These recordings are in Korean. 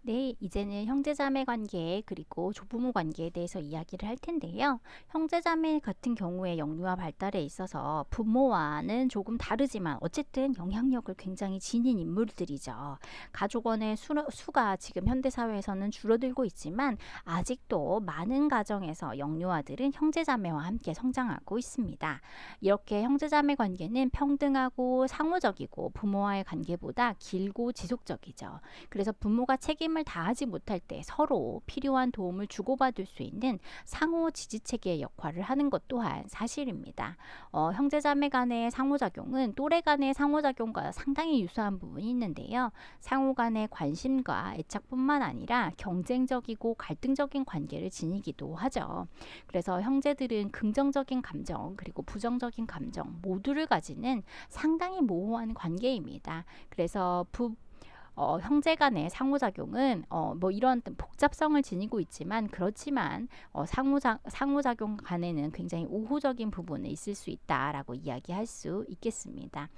네, 이제는 형제자매 관계 그리고 조부모 관계에 대해서 이야기를 할 텐데요. 형제자매 같은 경우에 영유아 발달에 있어서 부모와는 조금 다르지만 어쨌든 영향력을 굉장히 지닌 인물들이죠. 가족원의 수가 지금 현대사회에서는 줄어들고 있지만 아직도 많은 가정에서 영유아들은 형제자매와 함께 성장하고 있습니다. 이렇게 형제자매 관계는 평등하고 상호적이고 부모와의 관계보다 길고 지속적이죠. 그래서 부모가 책임을 다하지 못할 때 서로 필요한 도움을 주고받을 수 있는 상호 지지체계의 역할을 하는 것 또한 사실입니다. 형제자매 간의 상호작용은 또래 간의 상호작용과 상당히 유사한 부분이 있는데요. 상호 간의 관심과 애착뿐만 아니라 경쟁적이고 갈등적인 관계를 지니기도 하죠. 그래서 형제들은 긍정적인 감정 그리고 부정적인 감정 모두를 가지는 상당히 모호한 관계입니다. 그래서 형제 간의 상호작용은 뭐 이런 복잡성을 지니고 있지만 그렇지만 상호작용 간에는 굉장히 우호적인 부분이 있을 수 있다라고 이야기할 수 있겠습니다.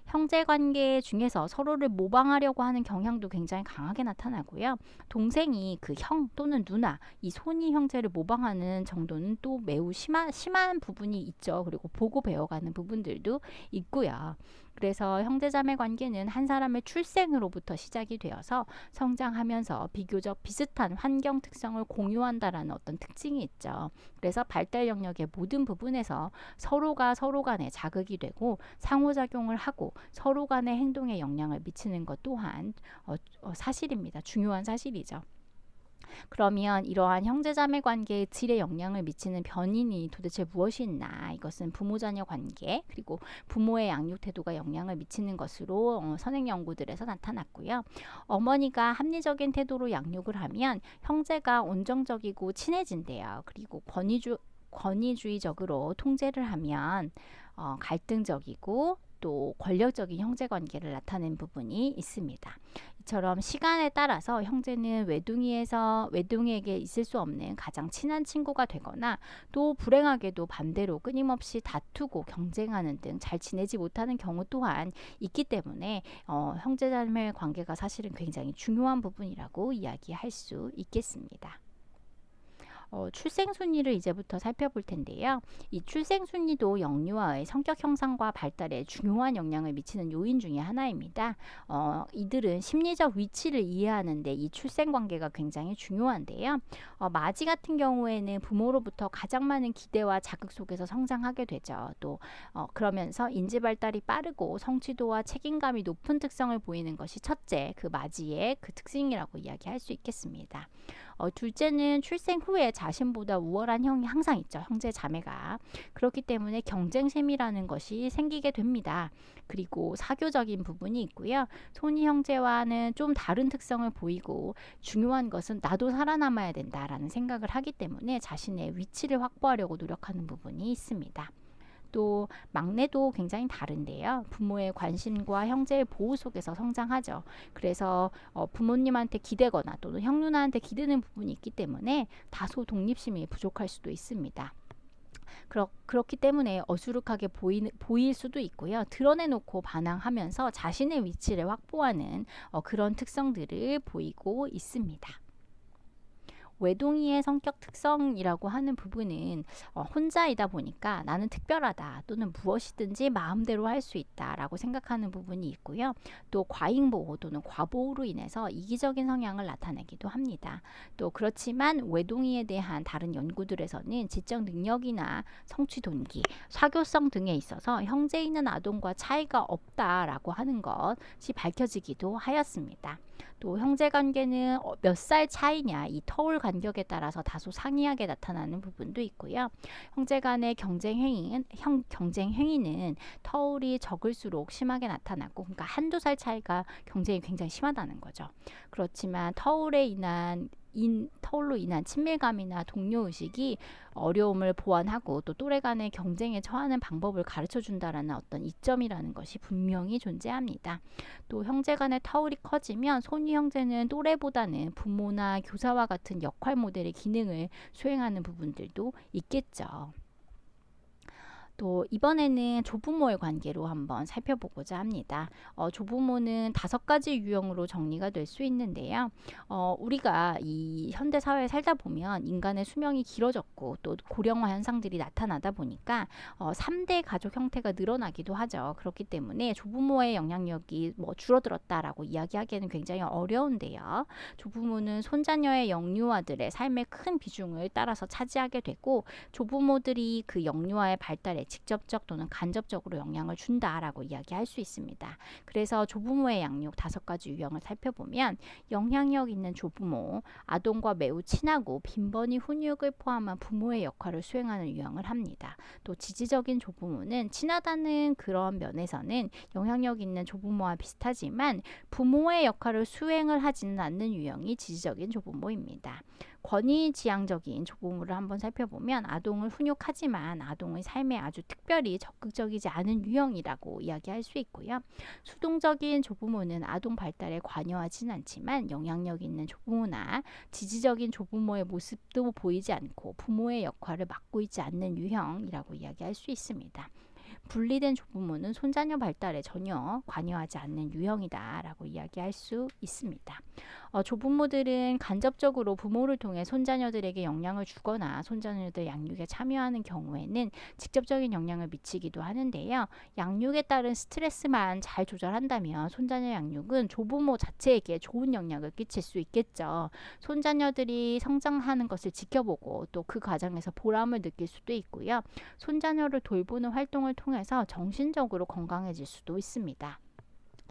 형제 관계 중에서 서로를 모방하려고 하는 경향도 굉장히 강하게 나타나고요. 동생이 그 형 또는 누나, 이 손이 형제를 모방하는 정도는 또 매우 심한 부분이 있죠. 그리고 보고 배워가는 부분들도 있고요. 그래서 형제자매 관계는 한 사람의 출생으로부터 시작이 되어서 성장하면서 비교적 비슷한 환경 특성을 공유한다라는 어떤 특징이 있죠. 그래서 발달 영역의 모든 부분에서 서로가 서로 간에 자극이 되고 상호작용을 하고 서로 간의 행동에 영향을 미치는 것 또한 사실입니다. 중요한 사실이죠. 그러면 이러한 형제자매 관계의 질에 영향을 미치는 변인이 도대체 무엇이 있나? 이것은 부모자녀 관계 그리고 부모의 양육 태도가 영향을 미치는 것으로 선행 연구들에서 나타났고요. 어머니가 합리적인 태도로 양육을 하면 형제가 온정적이고 친해진대요. 그리고 권위주의적으로 통제를 하면 갈등적이고 또 권력적인 형제 관계를 나타낸 부분이 있습니다. 이처럼 시간에 따라서 형제는 외동이에게 있을 수 없는 가장 친한 친구가 되거나 또 불행하게도 반대로 끊임없이 다투고 경쟁하는 등 잘 지내지 못하는 경우 또한 있기 때문에 형제자매 관계가 사실은 굉장히 중요한 부분이라고 이야기할 수 있겠습니다. 출생 순위를 이제부터 살펴볼 텐데요. 이 출생 순위도 영유아의 성격 형성과 발달에 중요한 영향을 미치는 요인 중의 하나입니다. 이들은 심리적 위치를 이해하는데 이 출생 관계가 굉장히 중요한데요. 마지 같은 경우에는 부모로부터 가장 많은 기대와 자극 속에서 성장하게 되죠. 또 그러면서 인지 발달이 빠르고 성취도와 책임감이 높은 특성을 보이는 것이 첫째 그 마지의 그 특징이라고 이야기할 수 있겠습니다. 둘째는 출생 후에 자신보다 우월한 형이 항상 있죠. 형제 자매가. 그렇기 때문에 경쟁심이라는 것이 생기게 됩니다. 그리고 사교적인 부분이 있고요. 손이 형제와는 좀 다른 특성을 보이고 중요한 것은 나도 살아남아야 된다라는 생각을 하기 때문에 자신의 위치를 확보하려고 노력하는 부분이 있습니다. 또 막내도 굉장히 다른데요. 부모의 관심과 형제의 보호 속에서 성장하죠. 그래서 부모님한테 기대거나 또는 형 누나한테 기대는 부분이 있기 때문에 다소 독립심이 부족할 수도 있습니다. 그렇기 때문에 어수룩하게 보일 수도 있고요. 드러내놓고 반항하면서 자신의 위치를 확보하는 그런 특성들을 보이고 있습니다. 외동이의 성격 특성이라고 하는 부분은 혼자이다 보니까 나는 특별하다 또는 무엇이든지 마음대로 할 수 있다라고 생각하는 부분이 있고요. 또 과잉보호 또는 과보호로 인해서 이기적인 성향을 나타내기도 합니다. 또 그렇지만 외동이에 대한 다른 연구들에서는 지적 능력이나 성취 동기, 사교성 등에 있어서 형제 있는 아동과 차이가 없다라고 하는 것이 밝혀지기도 하였습니다. 또 형제 관계는 몇 살 차이냐 이 터울 간격에 따라서 다소 상이하게 나타나는 부분도 있고요. 형제 간의 경쟁 행위는 터울이 적을수록 심하게 나타나고 그러니까 한두 살 차이가 경쟁이 굉장히 심하다는 거죠. 그렇지만 터울로 인한 친밀감이나 동료의식이 어려움을 보완하고 또 또래 간의 경쟁에 처하는 방법을 가르쳐 준다라는 어떤 이점이라는 것이 분명히 존재합니다. 또 형제 간의 터울이 커지면 손위 형제는 또래보다는 부모나 교사와 같은 역할 모델의 기능을 수행하는 부분들도 있겠죠. 또 이번에는 조부모의 관계로 한번 살펴보고자 합니다. 조부모는 5가지 유형으로 정리가 될 수 있는데요. 우리가 이 현대 사회에 살다 보면 인간의 수명이 길어졌고 또 고령화 현상들이 나타나다 보니까 3대 가족 형태가 늘어나기도 하죠. 그렇기 때문에 조부모의 영향력이 뭐 줄어들었다라고 이야기하기에는 굉장히 어려운데요. 조부모는 손자녀의 영유아들의 삶의 큰 비중을 따라서 차지하게 되고 조부모들이 그 영유아의 발달에 직접적 또는 간접적으로 영향을 준다라고 이야기할 수 있습니다. 그래서 조부모의 양육 5가지 유형을 살펴보면 영향력 있는 조부모, 아동과 매우 친하고 빈번히 훈육을 포함한 부모의 역할을 수행하는 유형을 합니다. 또 지지적인 조부모는 친하다는 그런 면에서는 영향력 있는 조부모와 비슷하지만 부모의 역할을 수행을 하지는 않는 유형이 지지적인 조부모입니다. 권위지향적인 조부모를 한번 살펴보면 아동을 훈육하지만 아동의 삶에 아주 특별히 적극적이지 않은 유형이라고 이야기할 수 있고요. 수동적인 조부모는 아동 발달에 관여하진 않지만 영향력 있는 조부모나 지지적인 조부모의 모습도 보이지 않고 부모의 역할을 맡고 있지 않는 유형이라고 이야기할 수 있습니다. 분리된 조부모는 손자녀 발달에 전혀 관여하지 않는 유형이다라고 이야기할 수 있습니다. 조부모들은 간접적으로 부모를 통해 손자녀들에게 영향을 주거나 손자녀들 양육에 참여하는 경우에는 직접적인 영향을 미치기도 하는데요. 양육에 따른 스트레스만 잘 조절한다면 손자녀 양육은 조부모 자체에게 좋은 영향을 끼칠 수 있겠죠. 손자녀들이 성장하는 것을 지켜보고 또 그 과정에서 보람을 느낄 수도 있고요. 손자녀를 돌보는 활동을 통해서 정신적으로 건강해질 수도 있습니다.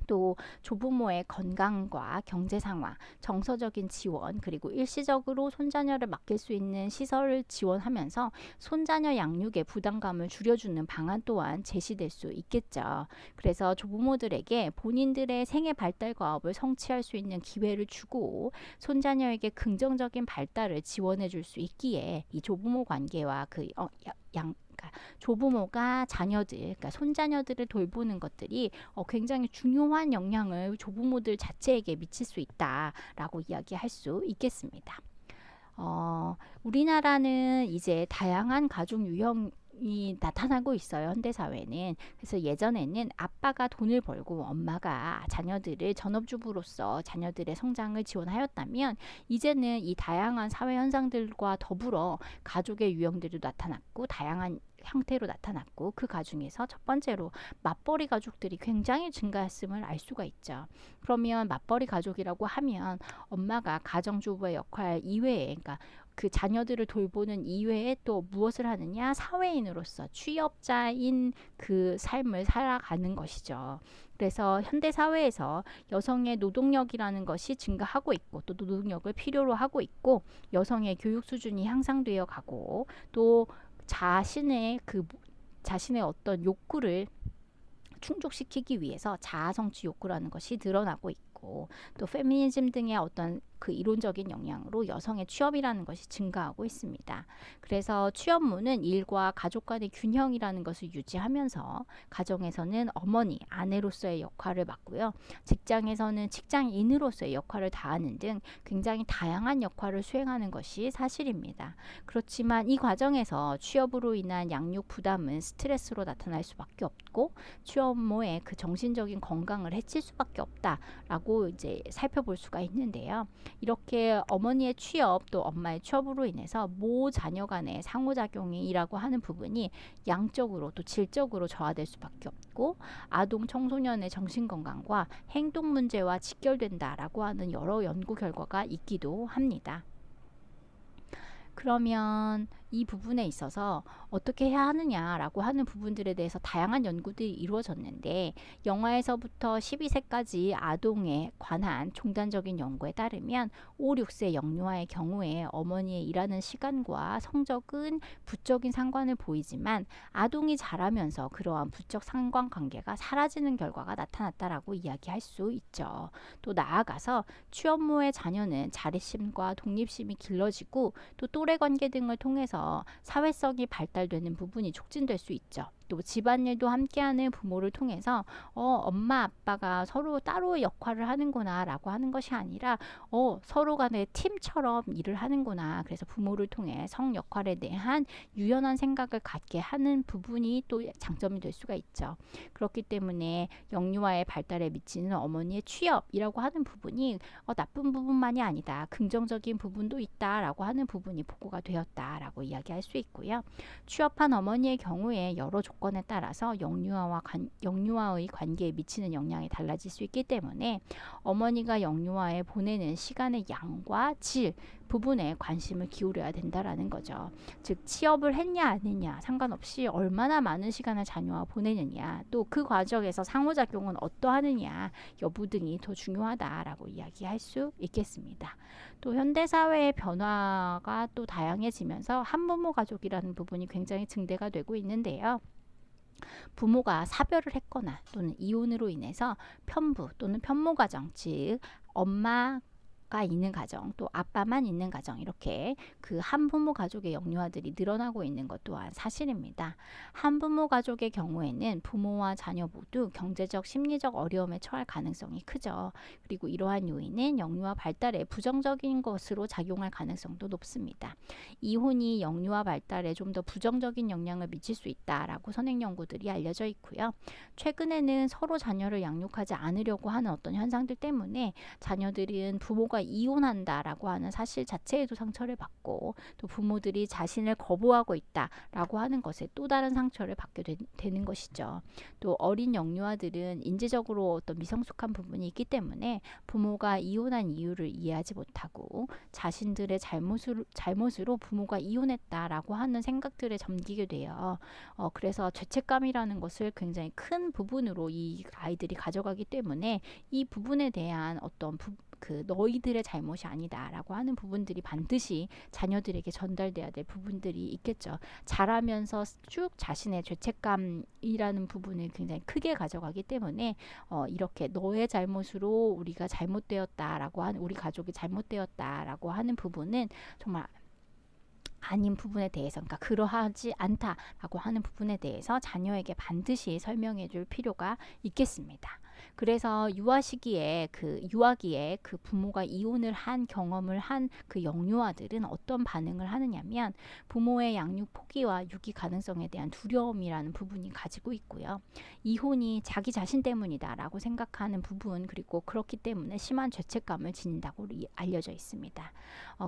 또 조부모의 건강과 경제 상황, 정서적인 지원, 그리고 일시적으로 손자녀를 맡길 수 있는 시설을 지원하면서 손자녀 양육의 부담감을 줄여주는 방안 또한 제시될 수 있겠죠. 그래서 조부모들에게 본인들의 생애 발달 과업을 성취할 수 있는 기회를 주고 손자녀에게 긍정적인 발달을 지원해 줄 수 있기에 이 조부모 관계와 그러니까 조부모가 자녀들, 그러니까 손자녀들을 돌보는 것들이 굉장히 중요한 영향을 조부모들 자체에게 미칠 수 있다라고 이야기할 수 있겠습니다. 우리나라는 이제 다양한 가족 유형이 나타나고 있어요. 현대사회는. 그래서 예전에는 아빠가 돈을 벌고 엄마가 자녀들을 전업주부로서 자녀들의 성장을 지원하였다면 이제는 이 다양한 사회 현상들과 더불어 가족의 유형들도 나타났고 다양한 형태로 나타났고 그 가중에서 첫 번째로 맞벌이 가족들이 굉장히 증가했음을 알 수가 있죠. 그러면 맞벌이 가족이라고 하면 엄마가 가정주부의 역할 이외에 그러니까 그 자녀들을 돌보는 이외에 또 무엇을 하느냐? 사회인으로서 취업자인 그 삶을 살아가는 것이죠. 그래서 현대 사회에서 여성의 노동력이라는 것이 증가하고 있고 또 노동력을 필요로 하고 있고 여성의 교육 수준이 향상되어 가고 또 자신의 어떤 욕구를 충족시키기 위해서 자아 성취 욕구라는 것이 드러나고 있고 또 페미니즘 등의 어떤 그 이론적인 영향으로 여성의 취업이라는 것이 증가하고 있습니다. 그래서 취업문은 일과 가족 간의 균형이라는 것을 유지하면서 가정에서는 어머니, 아내로서의 역할을 맡고요. 직장에서는 직장인으로서의 역할을 다하는 등 굉장히 다양한 역할을 수행하는 것이 사실입니다. 그렇지만 이 과정에서 취업으로 인한 양육 부담은 스트레스로 나타날 수밖에 없고 취업모의 그 정신적인 건강을 해칠 수밖에 없다라고 이제 살펴볼 수가 있는데요. 이렇게 어머니의 취업 또 엄마의 취업으로 인해서 모 자녀 간의 상호작용이라고 하는 부분이 양적으로 또 질적으로 저하될 수밖에 없고 아동 청소년의 정신건강과 행동 문제와 직결된다라고 하는 여러 연구 결과가 있기도 합니다. 그러면 이 부분에 있어서 어떻게 해야 하느냐라고 하는 부분들에 대해서 다양한 연구들이 이루어졌는데 영아에서부터 12세까지 아동에 관한 종단적인 연구에 따르면 5, 6세 영유아의 경우에 어머니의 일하는 시간과 성적은 부적인 상관을 보이지만 아동이 자라면서 그러한 부적 상관관계가 사라지는 결과가 나타났다라고 이야기할 수 있죠. 또 나아가서 취업모의 자녀는 자립심과 독립심이 길러지고 또 또래 관계 등을 통해서 사회성이 발달되는 부분이 촉진될 수 있죠. 또 집안일도 함께하는 부모를 통해서 엄마 아빠가 서로 따로 역할을 하는구나 라고 하는 것이 아니라 서로 간의 팀처럼 일을 하는구나. 그래서 부모를 통해 성 역할에 대한 유연한 생각을 갖게 하는 부분이 또 장점이 될 수가 있죠. 그렇기 때문에 영유아의 발달에 미치는 어머니의 취업이라고 하는 부분이 나쁜 부분만이 아니다. 긍정적인 부분도 있다라고 하는 부분이 보고가 되었다라고 이야기할 수 있고요. 취업한 어머니의 경우에 여러 조건에 따라서 영유아의 관계에 미치는 영향이 달라질 수 있기 때문에 어머니가 영유아에 보내는 시간의 양과 질 부분에 관심을 기울여야 된다라는 거죠. 즉 취업을 했냐 안 했냐 상관없이 얼마나 많은 시간을 자녀와 보내느냐 또 그 과정에서 상호작용은 어떠하느냐 여부 등이 더 중요하다라고 이야기할 수 있겠습니다. 또 현대사회의 변화가 또 다양해지면서 한부모 가족이라는 부분이 굉장히 증대가 되고 있는데요. 부모가 사별을 했거나 또는 이혼으로 인해서 편부 또는 편모 가정 즉 엄마가 있는 가정 또 아빠만 있는 가정 이렇게 그 한부모 가족의 영유아들이 늘어나고 있는 것 또한 사실입니다. 한부모 가족의 경우에는 부모와 자녀 모두 경제적 심리적 어려움에 처할 가능성이 크죠. 그리고 이러한 요인은 영유아 발달에 부정적인 것으로 작용할 가능성도 높습니다. 이혼이 영유아 발달에 좀 더 부정적인 영향을 미칠 수 있다라고 선행 연구들이 알려져 있고요. 최근에는 서로 자녀를 양육하지 않으려고 하는 어떤 현상들 때문에 자녀들은 부모가 이혼한다라고 하는 사실 자체에도 상처를 받고 또 부모들이 자신을 거부하고 있다라고 하는 것에 또 다른 상처를 받게 되는 것이죠. 또 어린 영유아들은 인지적으로 어떤 미성숙한 부분이 있기 때문에 부모가 이혼한 이유를 이해하지 못하고 자신들의 잘못으로 부모가 이혼했다라고 하는 생각들에 잠기게 돼요. 그래서 죄책감이라는 것을 굉장히 큰 부분으로 이 아이들이 가져가기 때문에 이 부분에 대한 어떤 너희들의 잘못이 아니다라고 하는 부분들이 반드시 자녀들에게 전달돼야 될 부분들이 있겠죠. 자라면서 쭉 자신의 죄책감이라는 부분을 굉장히 크게 가져가기 때문에 이렇게 너의 잘못으로 우리가 잘못되었다라고 하는 우리 가족이 잘못되었다라고 하는 부분은 정말 아닌 부분에 대해서 그러니까 그러하지 않다라고 하는 부분에 대해서 자녀에게 반드시 설명해 줄 필요가 있겠습니다. 그래서 유아기에 그 부모가 이혼을 한 경험을 한 그 영유아들은 어떤 반응을 하느냐면 부모의 양육 포기와 유기 가능성에 대한 두려움이라는 부분이 가지고 있고요. 이혼이 자기 자신 때문이다라고 생각하는 부분 그리고 그렇기 때문에 심한 죄책감을 지닌다고 알려져 있습니다.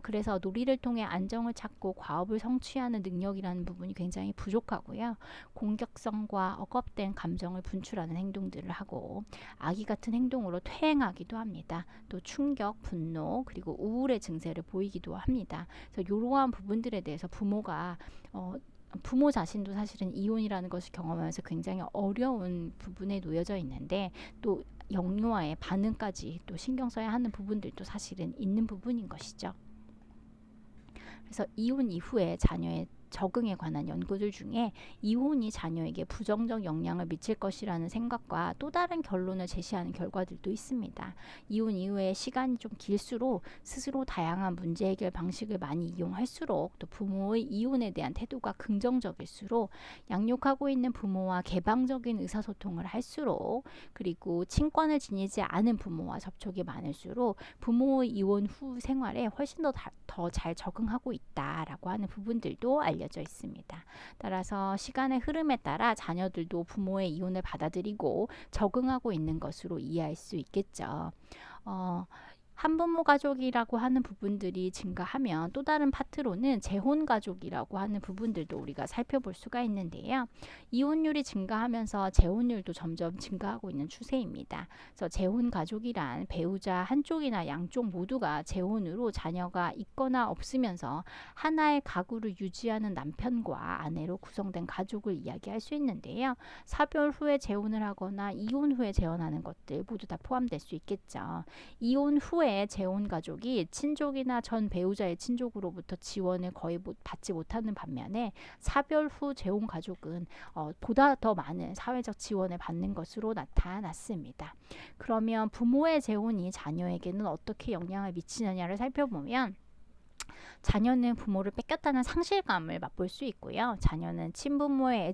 그래서 놀이를 통해 안정을 찾고 과업을 성취하는 능력이라는 부분이 굉장히 부족하고요. 공격성과 억압된 감정을 분출하는 행동들을 하고 아기 같은 행동으로 퇴행하기도 합니다. 또 충격, 분노, 그리고 우울의 증세를 보이기도 합니다. 그래서 이러한 부분들에 대해서 부모 자신도 사실은 이혼이라는 것을 경험하면서 굉장히 어려운 부분에 놓여져 있는데 또 영유아의 반응까지 또 신경 써야 하는 부분들도 사실은 있는 부분인 것이죠. 그래서 이혼 이후에 자녀의 적응에 관한 연구들 중에 이혼이 자녀에게 부정적 영향을 미칠 것이라는 생각과 또 다른 결론을 제시하는 결과들도 있습니다. 이혼 이후에 시간이 좀 길수록 스스로 다양한 문제 해결 방식을 많이 이용할수록 또 부모의 이혼에 대한 태도가 긍정적일수록 양육하고 있는 부모와 개방적인 의사소통을 할수록 그리고 친권을 지니지 않은 부모와 접촉이 많을수록 부모의 이혼 후 생활에 훨씬 더 잘 적응하고 있다라고 하는 부분들도 알려져 있습니다. 따라서 시간의 흐름에 따라 자녀들도 부모의 이혼을 받아들이고 적응하고 있는 것으로 이해할 수 있겠죠. 한부모 가족이라고 하는 부분들이 증가하면 또 다른 파트로는 재혼 가족이라고 하는 부분들도 우리가 살펴볼 수가 있는데요. 이혼율이 증가하면서 재혼율도 점점 증가하고 있는 추세입니다. 그래서 재혼 가족이란 배우자 한쪽이나 양쪽 모두가 재혼으로 자녀가 있거나 없으면서 하나의 가구를 유지하는 남편과 아내로 구성된 가족을 이야기할 수 있는데요. 사별 후에 재혼을 하거나 이혼 후에 재혼하는 것들 모두 다 포함될 수 있겠죠. 이혼 후에 재혼 가족이 친족이나 전 배우자의 친족으로부터 지원을 거의 받지 못하는 반면에 사별 후 재혼 가족은 보다 더 많은 사회적 지원을 받는 것으로 나타났습니다. 그러면 부모의 재혼이 자녀에게는 어떻게 영향을 미치느냐를 살펴보면 자녀는 부모를 뺏겼다는 상실감을 맛볼 수 있고요. 자녀는 친부모의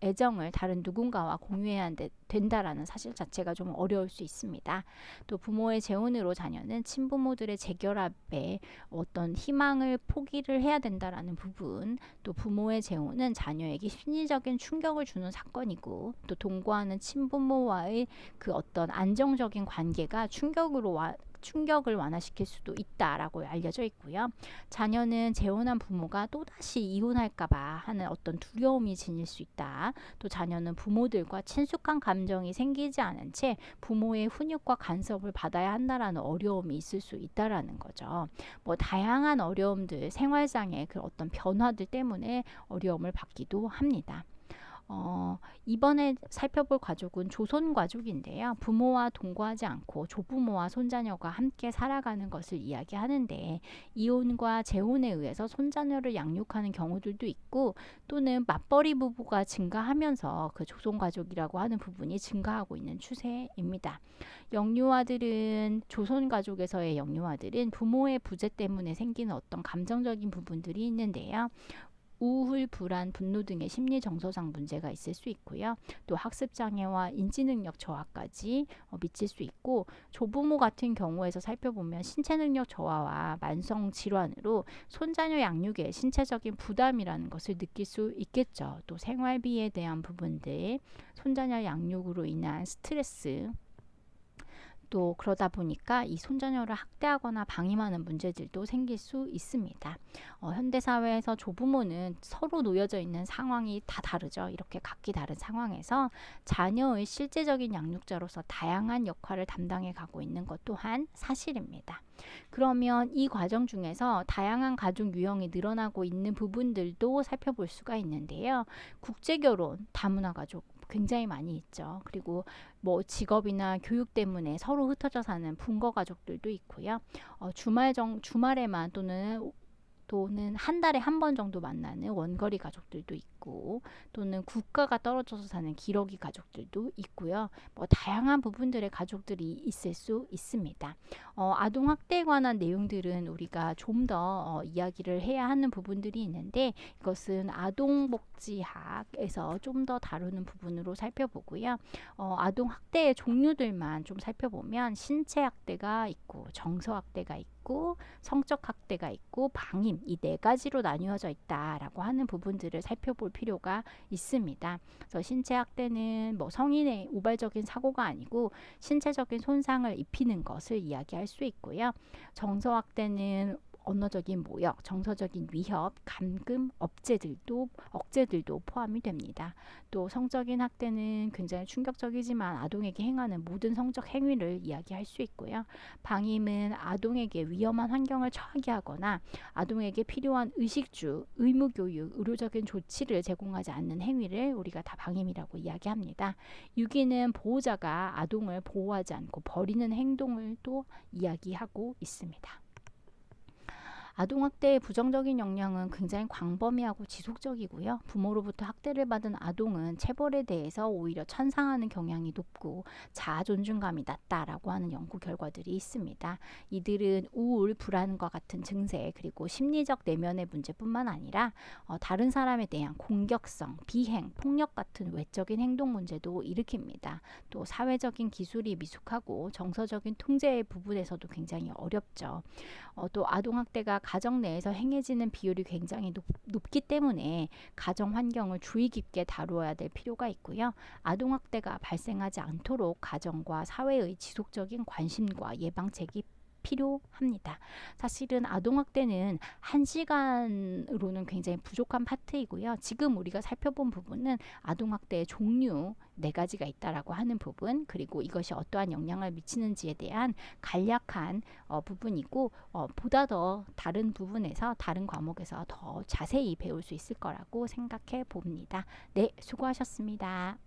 애정을 다른 누군가와 공유해야 된다라는 사실 자체가 좀 어려울 수 있습니다. 또 부모의 재혼으로 자녀는 친부모들의 재결합에 어떤 희망을 포기를 해야 된다라는 부분, 또 부모의 재혼은 자녀에게 심리적인 충격을 주는 사건이고, 또 동거하는 친부모와의 그 어떤 안정적인 관계가 충격을 완화시킬 수도 있다라고 알려져 있고요. 자녀는 재혼한 부모가 또다시 이혼할까봐 하는 어떤 두려움이 지닐 수 있다. 또 자녀는 부모들과 친숙한 감정이 생기지 않은 채 부모의 훈육과 간섭을 받아야 한다라는 어려움이 있을 수 있다라는 거죠. 뭐 다양한 어려움들, 생활상의 그 어떤 변화들 때문에 어려움을 받기도 합니다. 이번에 살펴볼 가족은 조선 가족인데요. 부모와 동거하지 않고 조부모와 손자녀가 함께 살아가는 것을 이야기하는데, 이혼과 재혼에 의해서 손자녀를 양육하는 경우들도 있고, 또는 맞벌이 부부가 증가하면서 그 조선 가족이라고 하는 부분이 증가하고 있는 추세입니다. 조선 가족에서의 영유아들은 부모의 부재 때문에 생기는 어떤 감정적인 부분들이 있는데요. 우울, 불안, 분노 등의 심리 정서상 문제가 있을 수 있고요. 또 학습 장애와 인지 능력 저하까지 미칠 수 있고, 조부모 같은 경우에서 살펴보면 신체 능력 저하와 만성 질환으로 손자녀 양육에 신체적인 부담이라는 것을 느낄 수 있겠죠. 또 생활비에 대한 부분들, 손자녀 양육으로 인한 스트레스, 또 그러다 보니까 이 손자녀를 학대하거나 방임하는 문제들도 생길 수 있습니다. 현대사회에서 조부모는 서로 놓여져 있는 상황이 다 다르죠. 이렇게 각기 다른 상황에서 자녀의 실제적인 양육자로서 다양한 역할을 담당해 가고 있는 것 또한 사실입니다. 그러면 이 과정 중에서 다양한 가족 유형이 늘어나고 있는 부분들도 살펴볼 수가 있는데요. 국제결혼, 다문화 가족 굉장히 많이 있죠. 그리고 뭐 직업이나 교육 때문에 서로 흩어져 사는 분거 가족들도 있고요. 주말에만 또는 한 달에 한 번 정도 만나는 원거리 가족들도 있고, 또는 국가가 떨어져서 사는 기러기 가족들도 있고요. 뭐 다양한 부분들의 가족들이 있을 수 있습니다. 아동 학대에 관한 내용들은 우리가 좀 더 이야기를 해야 하는 부분들이 있는데, 이것은 아동복지학에서 좀 더 다루는 부분으로 살펴보고요. 아동 학대의 종류들만 좀 살펴보면 신체 학대가 있고, 정서 학대가 있고, 성적 학대가 있고, 방임, 이 네 가지로 나뉘어져 있다라고 하는 부분들을 살펴볼 필요가 있습니다. 그래서 신체 학대는 뭐 성인의 우발적인 사고가 아니고 신체적인 손상을 입히는 것을 이야기할 수 있고요. 정서 학대는 언어적인 모욕, 정서적인 위협, 감금, 억제들도 포함이 됩니다. 또 성적인 학대는 굉장히 충격적이지만 아동에게 행하는 모든 성적 행위를 이야기할 수 있고요. 방임은 아동에게 위험한 환경을 처하게 하거나 아동에게 필요한 의식주, 의무교육, 의료적인 조치를 제공하지 않는 행위를 우리가 다 방임이라고 이야기합니다. 유기는 보호자가 아동을 보호하지 않고 버리는 행동을 또 이야기하고 있습니다. 아동학대의 부정적인 영향은 굉장히 광범위하고 지속적이고요. 부모로부터 학대를 받은 아동은 체벌에 대해서 오히려 찬성하는 경향이 높고 자아 존중감이 낮다라고 하는 연구 결과들이 있습니다. 이들은 우울, 불안과 같은 증세, 그리고 심리적 내면의 문제뿐만 아니라 다른 사람에 대한 공격성, 비행, 폭력 같은 외적인 행동 문제도 일으킵니다. 또 사회적인 기술이 미숙하고 정서적인 통제의 부분에서도 굉장히 어렵죠. 또 아동학대가 가정 내에서 행해지는 비율이 굉장히 높기 때문에 가정 환경을 주의 깊게 다루어야 될 필요가 있고요. 아동학대가 발생하지 않도록 가정과 사회의 지속적인 관심과 예방책이 필요합니다. 사실은 아동학대는 1시간으로는 굉장히 부족한 파트이고요. 지금 우리가 살펴본 부분은 아동학대의 종류 4가지가 있다라고 하는 부분, 그리고 이것이 어떠한 영향을 미치는지에 대한 간략한 부분이고, 보다 더 다른 부분에서 다른 과목에서 더 자세히 배울 수 있을 거라고 생각해 봅니다. 네, 수고하셨습니다.